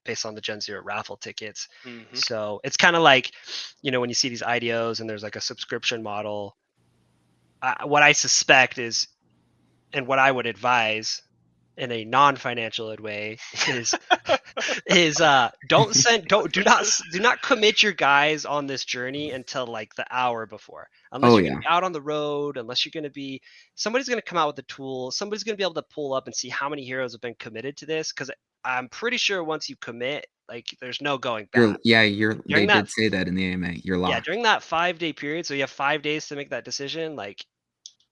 based on the Gen Zero raffle tickets. Mhm. So it's kind of like, when you see these IDOs and there's like a subscription model, what I suspect is, and what I would advise in a non-financial way is do not commit your guys on this journey until like the hour before, unless Oh you're yeah. going to be out on the road, unless you're going to be, somebody's going to come out with a tool, somebody's going to be able to pull up and see how many heroes have been committed to this, because I'm pretty sure once you commit, like there's no going back. They During that did say that in the AMA. You're yeah, locked. during that 5-day period, so you have 5 days to make that decision. Like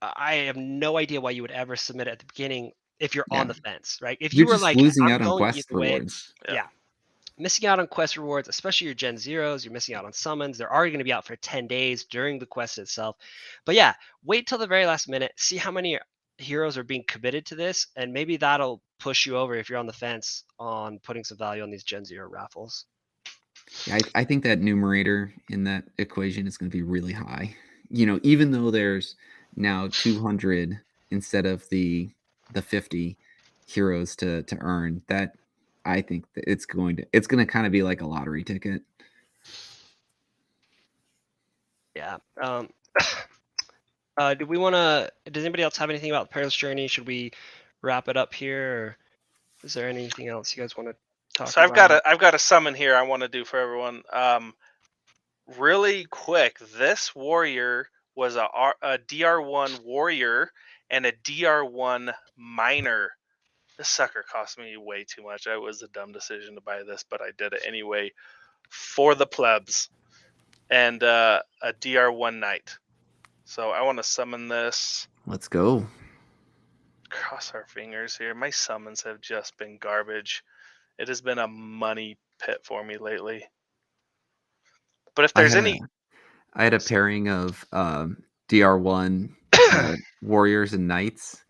I have no idea why you would ever submit at the beginning if you're on Yeah. the fence, right? If you You're were just like, losing I'm out on going quest either way, rewards. yeah, missing out on quest rewards, especially your Gen Zeros. You're missing out on summons. They're already going to be out for 10 days during the quest itself. But yeah, wait till the very last minute, see how many heroes are being committed to this, and maybe that'll push you over if you're on the fence on putting some value on these Gen Zero raffles. Yeah, I think that numerator in that equation is going to be really high. Even though there's now 200 instead of the 50 heroes to earn, that I think that it's going to kind of be like a lottery ticket. Yeah. Does anybody else have anything about the Perilous Journey? Should we wrap it up here, or is there anything else you guys want to talk So about? I've got a summon here I want to do for everyone. Really quick, this warrior was a DR1 warrior and a DR1 miner. This sucker cost me way too much. It was a dumb decision to buy this, but I did it anyway for the plebs. And a DR1 knight. So I want to summon this. Let's go. Cross our fingers here. My summons have just been garbage. It has been a money pit for me lately. But if there's any, I had a pairing of DR1 warriors and knights,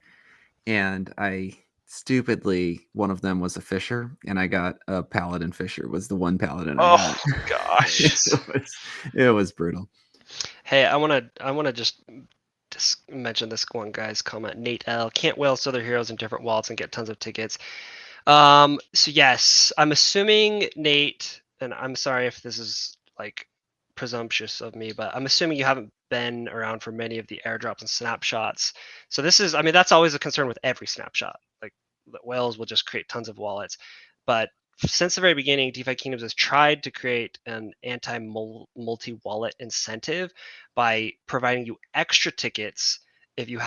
and I stupidly, one of them was a fisher, and I got a paladin fisher. Was the one paladin I got. Gosh, it was brutal. Hey, I wanna just mention this one guy's comment. Nate L. Can't whale other heroes in different wallets and get tons of tickets. So yes, I'm assuming, Nate, and I'm sorry if this is like presumptuous of me, but I'm assuming you haven't been around for many of the airdrops and snapshots. So that's always a concern with every snapshot. Like the whales will just create tons of wallets. But since the very beginning, DeFi Kingdoms has tried to create an anti-multi-wallet incentive by providing you extra tickets if you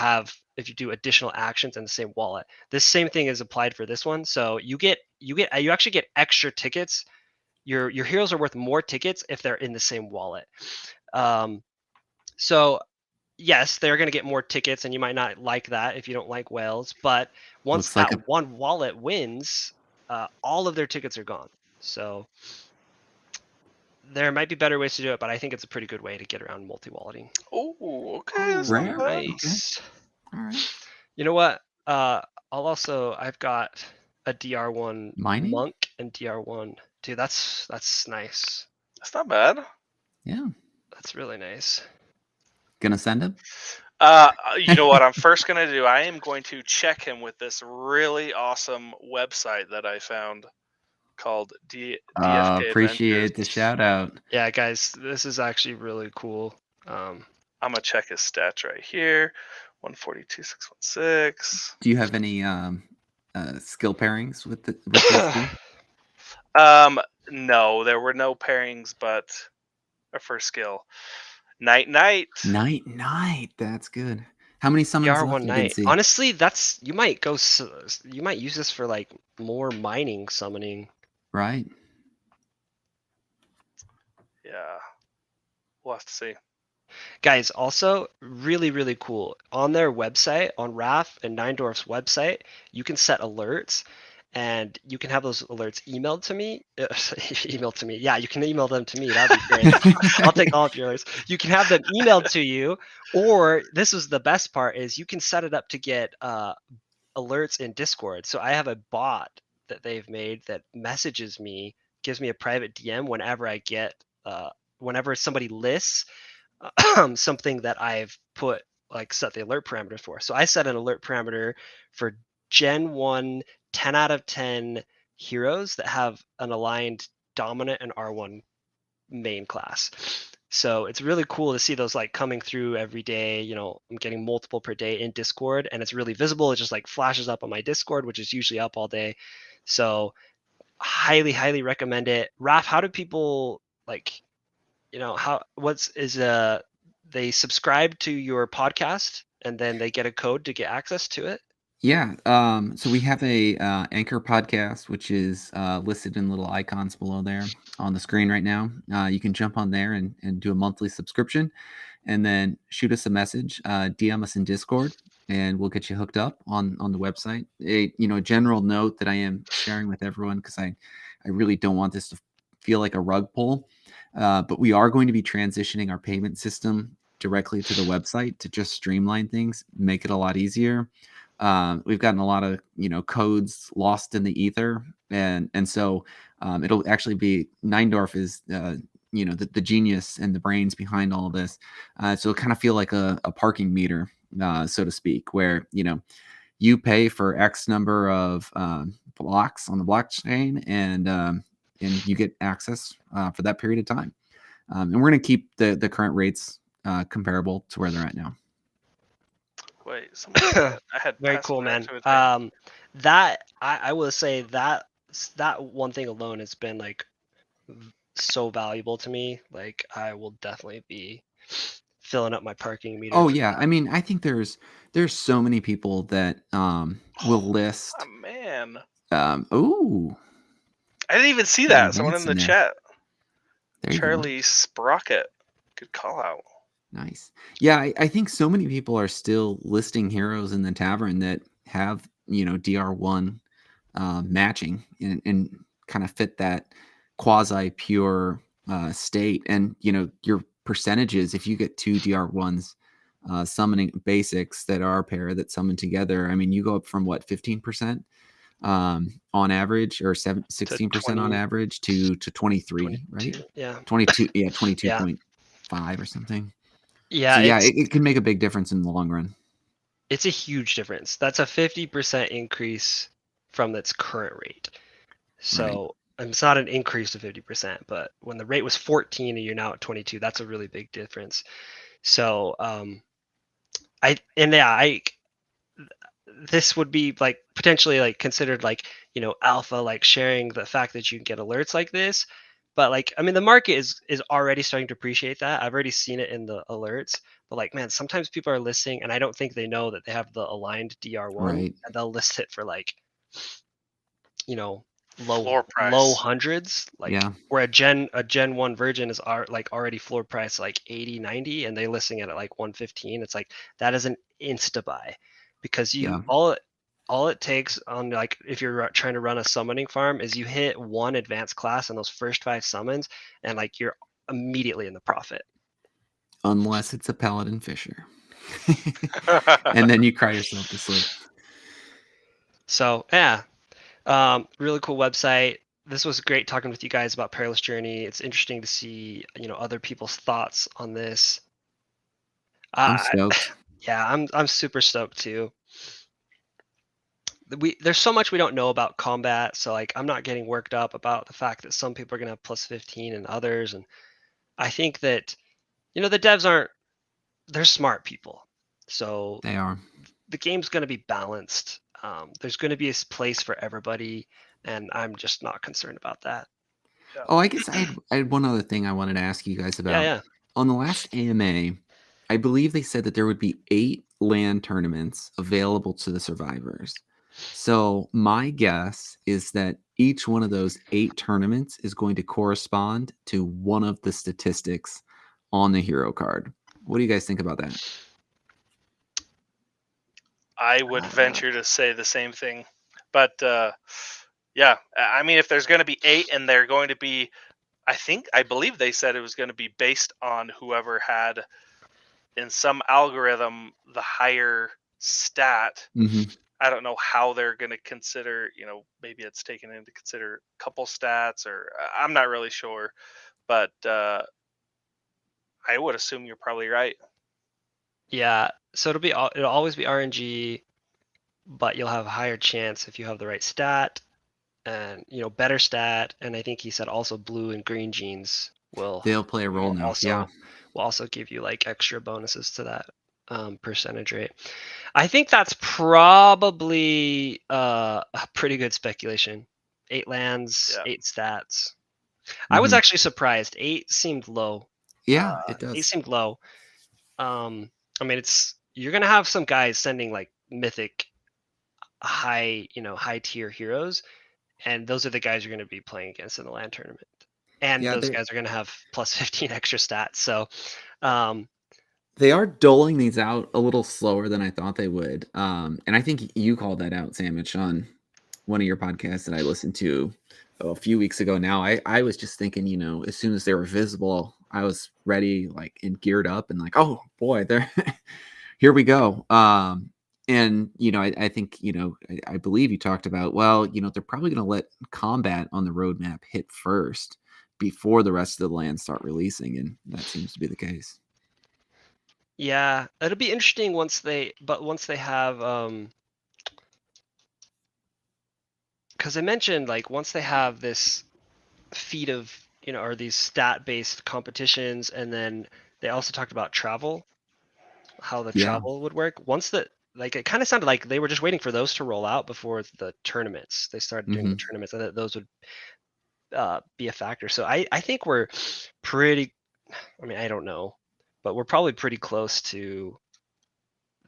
do additional actions in the same wallet. This same thing is applied for this one. So you actually get extra tickets. Your heroes are worth more tickets if they're in the same wallet. So yes, they're going to get more tickets, and you might not like that if you don't like whales. But once one wallet wins, all of their tickets are gone. So there might be better ways to do it, but I think it's a pretty good way to get around multi-walleting. oh, okay, that's rare. not bad. Nice. Okay. All right. You know what? I've got a DR1 Mining? monk and DR1. Dude, that's nice. That's not bad. Yeah. That's really nice. Gonna send him? You know what I'm first gonna do? I am going to check him with this really awesome website that I found called DFK Appreciate Adventures. the shout out. Yeah, guys, this is actually really cool. I'm gonna check his stats right here. 142, 616. Do you have any skill pairings with this team? No, there were no pairings, but our first skill. Night. Night. That's good. How many summons left? DR1 I didn't night. see. Honestly, you might use this for like more mining summoning. Right. Yeah. We'll have to see. Guys, also really, really cool. On their website, on Raph and Nine Dwarf's website, you can set alerts. and you can have those alerts emailed to me. Emailed to me. Yeah, you can email them to me. That'd be great. I'll take all of your alerts. You can have them emailed to you, or this is the best part, is you can set it up to get alerts in Discord. So I have a bot that they've made that messages me, gives me a private DM whenever I get, whenever somebody lists something that I've put, like, set the alert parameters for. So I set an alert parameter for Gen 1 10 out of 10 heroes that have an aligned dominant and R1 main class. So it's really cool to see those like coming through every day. You know, I'm getting multiple per day in Discord, and it's really visible. It just like flashes up on my Discord, which is usually up all day. So highly recommend it. Raph, how do people, like, you know, they subscribe to your podcast and then they get a code to get access to it? Yeah. So we have a Anchor podcast, which is listed in little icons below there on the screen right now. You can jump on there and do a monthly subscription, and then shoot us a message, DM us in Discord, and we'll get you hooked up on the website. A general note that I am sharing with everyone, because I really don't want this to feel like a rug pull, but we are going to be transitioning our payment system directly to the website to just streamline things, make it a lot easier. We've gotten a lot of codes lost in the ether, and so it'll actually be Neindorf is the genius and the brains behind all of this. So it'll kind of feel like a parking meter, so to speak, where you pay for X number of blocks on the blockchain, and you get access for that period of time. And we're going to keep the current rates comparable to where they're at now. Wait, I had very cool, man. That I will say that one thing alone has been like so valuable to me. Like, I will definitely be filling up my parking meter. Oh yeah, I mean, I think there's so many people that will list. Oh, man. Oh, I didn't even see that. Someone in the chat. Charlie go. Sprocket. Good call out. Nice. Yeah, I think so many people are still listing heroes in the tavern that have DR1 matching and kind of fit that quasi pure state. And your percentages, if you get two DR1s summoning basics that are a pair that summon together, I mean, you go up from what, 15% on average, or 16% on average to 23, 22, right? Yeah, 22. Yeah, 22.5 or something. Yeah, so yeah, it can make a big difference in the long run. It's a huge difference. That's a 50% increase from its current rate. So it's not an increase of 50%, but when the rate was 14 and you're now at 22, that's a really big difference. So this would be like potentially like considered like alpha, like sharing the fact that you can get alerts like this. But like, I mean, the market is already starting to appreciate that. I've already seen it in the alerts. But like, man, sometimes people are listing, and I don't think they know that they have the aligned DR1, and they'll list it for like, low hundreds. Like, where a Gen 1 Virgin is like already floor price like 80, 90, and they listing it at like 115. It's like, that is an insta buy, because all it takes on, like, if you're trying to run a summoning farm, is you hit one advanced class in those first 5 summons, and like you're immediately in the profit. Unless it's a Paladin Fisher. And then you cry yourself to sleep. So yeah, really cool website. This was great talking with you guys about Perilous Journey. It's interesting to see other people's thoughts on this. I'm stoked. Yeah, I'm super stoked too. There's so much we don't know about combat, so like, I'm not getting worked up about the fact that some people are gonna have plus 15 and others, and I think that the devs they're smart people, so they are. The game's gonna be balanced. There's gonna be a place for everybody, and I'm just not concerned about that. Oh, I guess I had one other thing I wanted to ask you guys about. Yeah. On the last AMA, I believe they said that there would be 8 LAN tournaments available to the survivors. So my guess is that each one of those 8 tournaments is going to correspond to one of the statistics on the hero card. What do you guys think about that? I would venture to say the same thing, But yeah, I mean, if there's going to be 8 and they're going to be, I believe they said it was going to be based on whoever had in some algorithm the higher stat. I don't know how they're going to consider, maybe it's taken into consider a couple stats, or I'm not really sure, but I would assume you're probably right. Yeah, so it'll always be RNG, but you'll have a higher chance if you have the right stat and better stat. And I think he said also blue and green genes They'll play a role now. will also give you like extra bonuses to that percentage rate. I think that's probably a pretty good speculation. 8 lands, 8 stats. I was actually surprised. 8 seemed low. Yeah, it does. 8 seemed low. I mean, you're gonna have some guys sending like mythic high tier heroes, and those are the guys you're gonna be playing against in the LAN tournament. And those guys are gonna have plus 15 extra stats. So they are doling these out a little slower than I thought they would. And I think you called that out, Samich, on one of your podcasts that I listened to a few weeks ago now. I was just thinking, as soon as they were visible, I was ready, like, and geared up and like, oh boy, they're here we go. And I think I believe you talked about, well, they're probably going to let combat on the roadmap hit first before the rest of the land start releasing, and that seems to be the case. Yeah, it'll be interesting once they have because I mentioned, like, once they have this feat of or these stat-based competitions, and then they also talked about travel, how the travel would work. Once that, like, it kind of sounded like they were just waiting for those to roll out before the tournaments. They started doing the tournaments, and that those would be a factor. So I think we're pretty, I mean, I don't know, but we're probably pretty close to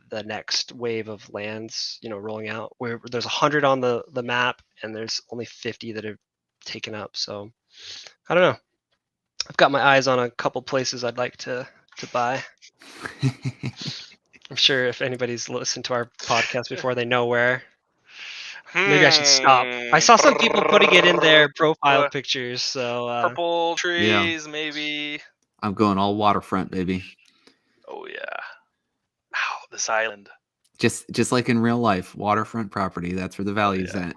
the next wave of lands, rolling out, where there's 100 on the map and there's only 50 that are taken up. So I don't know. I've got my eyes on a couple places I'd like to buy. I'm sure if anybody's listened to our podcast before, they know where. Maybe I should stop. I saw some people putting it in their profile pictures. So purple trees, maybe. I'm going all waterfront, baby. Oh yeah. Ow, this island. Just like in real life, waterfront property. That's where the value's at.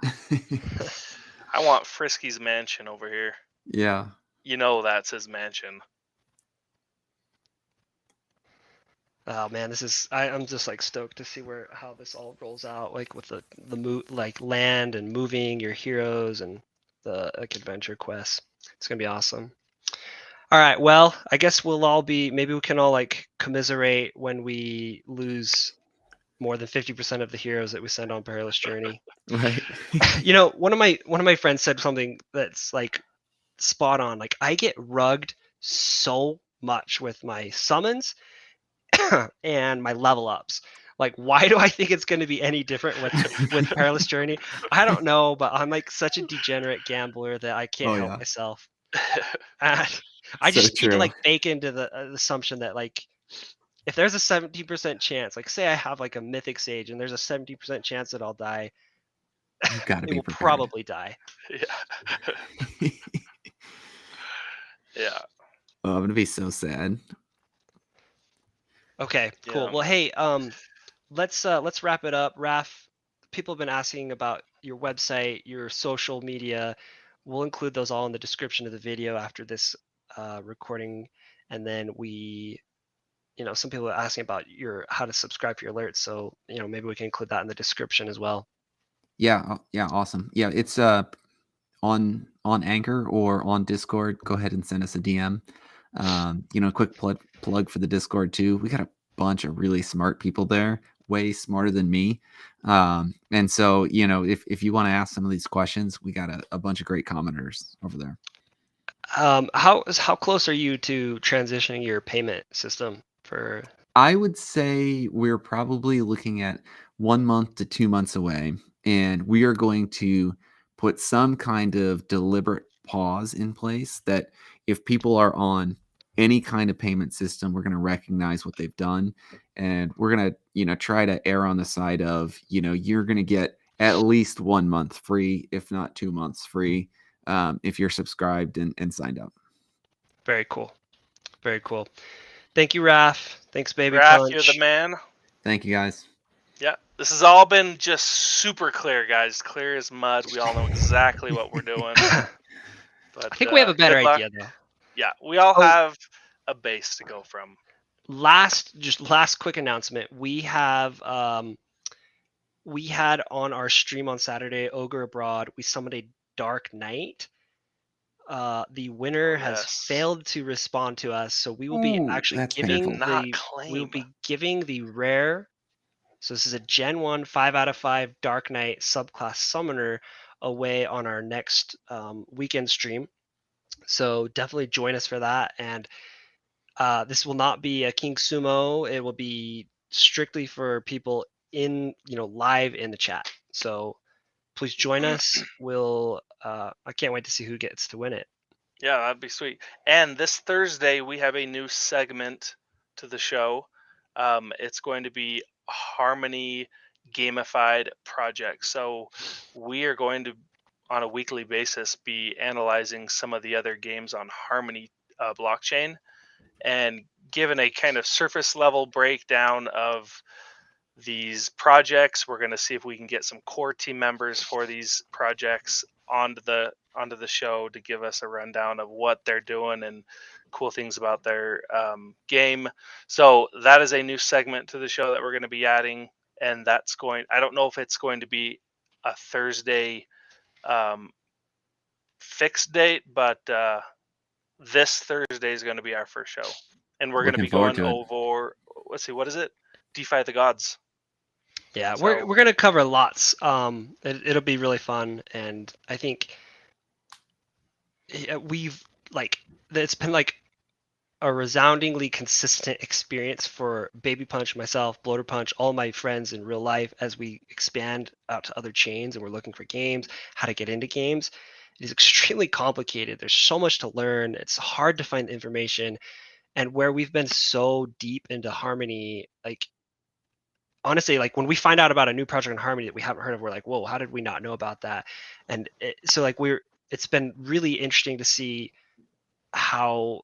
I want Frisky's mansion over here. Yeah. That's his mansion. Oh man, I'm just like stoked to see how this all rolls out, like with the like land and moving your heroes and the adventure quests. It's gonna be awesome. All right, well, I guess maybe we can all like commiserate when we lose more than 50% of the heroes that we send on Perilous Journey. Right. One of my friends said something that's like spot on. Like, I get rugged so much with my summons and my level ups. Like, why do I think it's going to be any different with Perilous Journey? I don't know, but I'm like such a degenerate gambler that I can't help myself. I just need to like bake into the assumption that, like, if there's a 70% chance, like say I have like a Mythic Sage and there's a 70% chance that I'll die, you've got to be prepared. Probably die. Yeah. Yeah. Oh, I'm gonna be so sad. Okay, cool. Yeah. Well, hey, let's wrap it up. Raph, people have been asking about your website, your social media. We'll include those all in the description of the video after this recording, and then some people are asking about how to subscribe for your alerts. So maybe we can include that in the description as well. Yeah, awesome. Yeah, it's on Anchor or on Discord. Go ahead and send us a DM. Quick plug for the Discord too. We got a bunch of really smart people there, way smarter than me. And so, if you want to ask some of these questions, we got a bunch of great commenters over there. How close are you to transitioning your payment system for? I would say we're probably looking at 1 month to 2 months away, and we are going to put some kind of deliberate pause in place that if people are on any kind of payment system, we're going to recognize what they've done, and we're going to try to err on the side of you're going to get at least 1 month free, if not 2 months free, if you're subscribed and signed up. Very cool. Very cool. Thank you, Raph. Thanks, Baby Raph, Punch. you're the man. Thank you, guys. Yeah, this has all been just super clear, guys. Clear as mud. We all know exactly what we're doing. But I think we have a better good luck. idea though. Yeah, we all have a base to go from. Last quick announcement. We had on our stream on Saturday, Ogre Abroad, we summoned a Dark Knight. The winner has failed to respond to us, so we will be actually giving the rare. So this is a Gen 1 5 out of 5 Dark Knight subclass summoner away on our next weekend stream. So definitely join us for that. And this will not be a King Sumo. It will be strictly for people in, live in the chat. So please join us. I can't wait to see who gets to win it. Yeah, that'd be sweet. And this Thursday we have a new segment to the show. It's going to be Harmony gamified project. So we are going to, on a weekly basis, be analyzing some of the other games on Harmony blockchain and given a kind of surface level breakdown of these projects. We're going to see if we can get some core team members for these projects onto the show to give us a rundown of what they're doing and cool things about their game. So that is a new segment to the show that we're going to be adding, and I don't know if it's going to be a Thursday fixed date, but this Thursday is going to be our first show, and we're going to be going over, let's see, what is it? DeFi the Gods. Yeah, so we're going to cover lots. It'll be really fun, and I think it's been like a resoundingly consistent experience for Babypunch, myself, Bloaterpunch, all my friends in real life as we expand out to other chains and we're looking for games, how to get into games. It is extremely complicated. There's so much to learn. It's hard to find information, and where we've been so deep into Harmony, honestly, when we find out about a new project in Harmony that we haven't heard of, we're like, whoa, how did we not know about that? And it's been really interesting to see how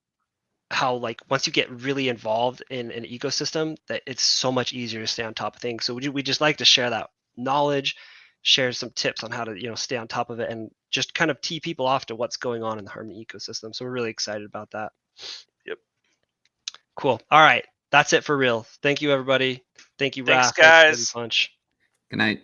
once you get really involved in an ecosystem, that it's so much easier to stay on top of things. So we just like to share that knowledge, share some tips on how to stay on top of it, and just kind of tee people off to what's going on in the Harmony ecosystem. So we're really excited about that. Yep. Cool. All right. That's it for real. Thank you, everybody. Thank you, Thanks, Raph. guys. Thanks, Babypunch. Good night.